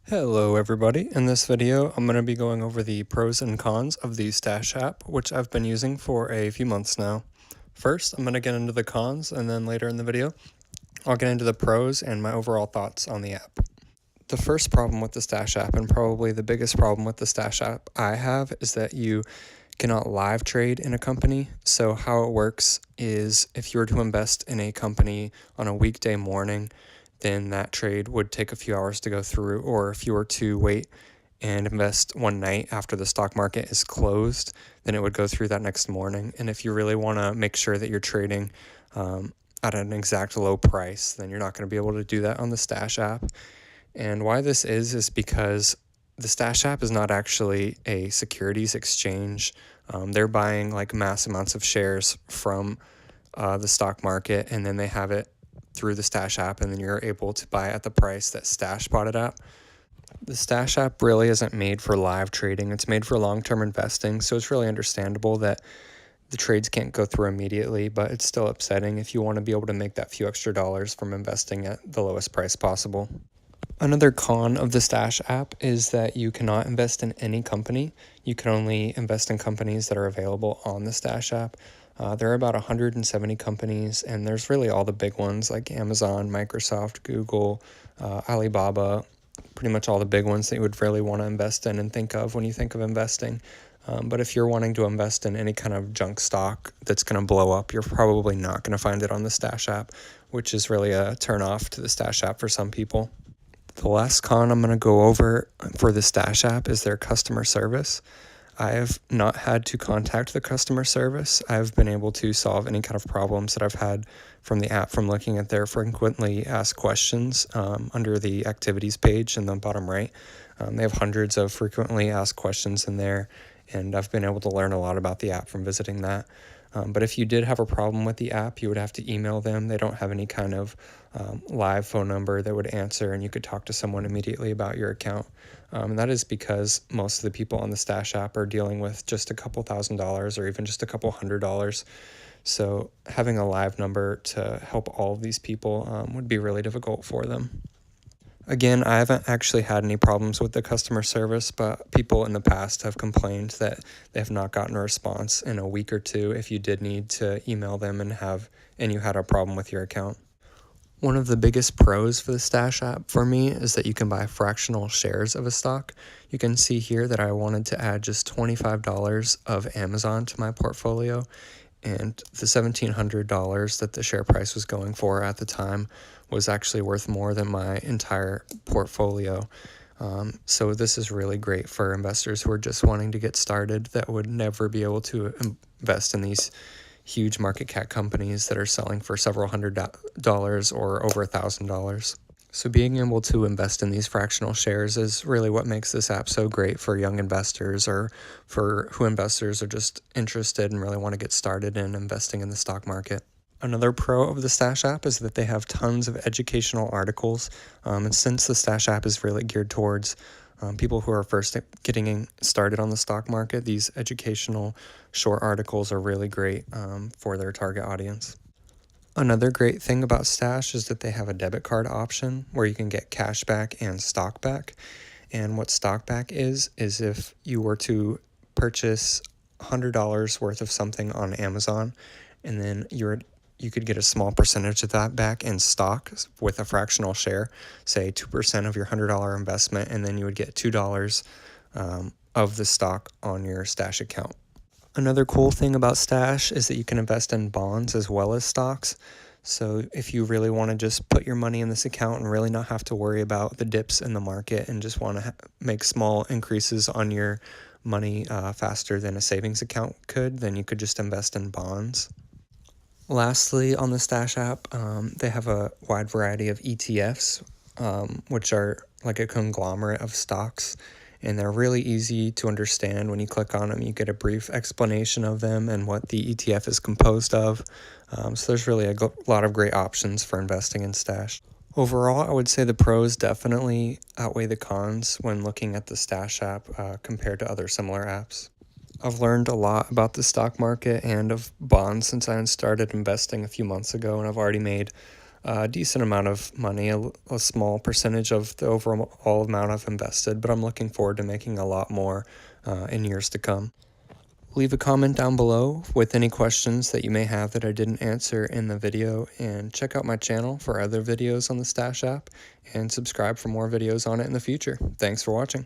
Hello everybody, in this video I'm going to be going over the pros and cons of the Stash app, which I've been using for a few months now. First, I'm going to get into the cons, and then later in the video I'll get into the pros and my overall thoughts on the app. The first problem with the Stash app, and probably the biggest problem with the Stash app I have, is that you cannot live trade in a company. So how it works is if you were to invest in a company on a weekday morning, then that trade would take a few hours to go through, or if you were to wait and invest one night after the stock market is closed, then it would go through that next morning. And if you really want to make sure that you're trading at an exact low price, then you're not going to be able to do that on the Stash app. And why this is because the Stash app is not actually a securities exchange. They're buying like mass amounts of shares from the stock market, and then they have it through the Stash app, and then you're able to buy at the price that Stash bought it at. The Stash app really isn't made for live trading. It's made for long-term investing, so it's really understandable that the trades can't go through immediately, but it's still upsetting if you want to be able to make that few extra dollars from investing at the lowest price possible. Another con of the Stash app is that you cannot invest in any company. You can only invest in companies that are available on the Stash app. There are about 170 companies, and there's really all the big ones like Amazon, Microsoft, Google, Alibaba, pretty much all the big ones that you would really want to invest in and think of when you think of investing. But if you're wanting to invest in any kind of junk stock that's going to blow up, you're probably not going to find it on the Stash app, which is really a turnoff to the Stash app for some people. The last con I'm going to go over for the Stash app is their customer service. I have not had to contact the customer service. I've been able to solve any kind of problems that I've had from the app from looking at their frequently asked questions under the activities page in the bottom right. They have hundreds of frequently asked questions in there, and I've been able to learn a lot about the app from visiting that. But if you did have a problem with the app, you would have to email them. They don't have any kind of live phone number that would answer, and you could talk to someone immediately about your account. And that is because most of the people on the Stash app are dealing with just a couple $1,000s or even just a couple $100. So having a live number to help all of these people would be really difficult for them. Again, I haven't actually had any problems with the customer service, but people in the past have complained that they have not gotten a response in a week or two if you did need to email them and you had a problem with your account. One of the biggest pros for the Stash app for me is that you can buy fractional shares of a stock. You can see here that I wanted to add just $25 of Amazon to my portfolio, and the $1,700 that the share price was going for at the time was actually worth more than my entire portfolio. So this is really great for investors who are just wanting to get started that would never be able to invest in these huge market cap companies that are selling for several $100s or over $1,000. So being able to invest in these fractional shares is really what makes this app so great for young investors or for who investors are just interested and really want to get started in investing in the stock market. Another pro of the Stash app is that they have tons of educational articles. And since the Stash app is really geared towards people who are first getting started on the stock market, these educational short articles are really great for their target audience. Another great thing about Stash is that they have a debit card option where you can get cash back and stock back. And what stock back is if you were to purchase $100 worth of something on Amazon, and then you could get a small percentage of that back in stock with a fractional share, say 2% of your $100 investment, and then you would get $2 of the stock on your Stash account. Another cool thing about Stash is that you can invest in bonds as well as stocks. So if you really want to just put your money in this account and really not have to worry about the dips in the market and just want to make small increases on your money faster than a savings account could, then you could just invest in bonds. Lastly, on the Stash app, they have a wide variety of ETFs, which are like a conglomerate of stocks, and they're really easy to understand. When you click on them, you get a brief explanation of them and what the ETF is composed of. So there's really a lot of great options for investing in Stash. Overall, I would say the pros definitely outweigh the cons when looking at the Stash app compared to other similar apps. I've learned a lot about the stock market and of bonds since I started investing a few months ago, and I've already made a decent amount of money, a small percentage of the overall amount I've invested, but I'm looking forward to making a lot more in years to come. Leave a comment down below with any questions that you may have that I didn't answer in the video, and check out my channel for other videos on the Stash app, and subscribe for more videos on it in the future. Thanks for watching.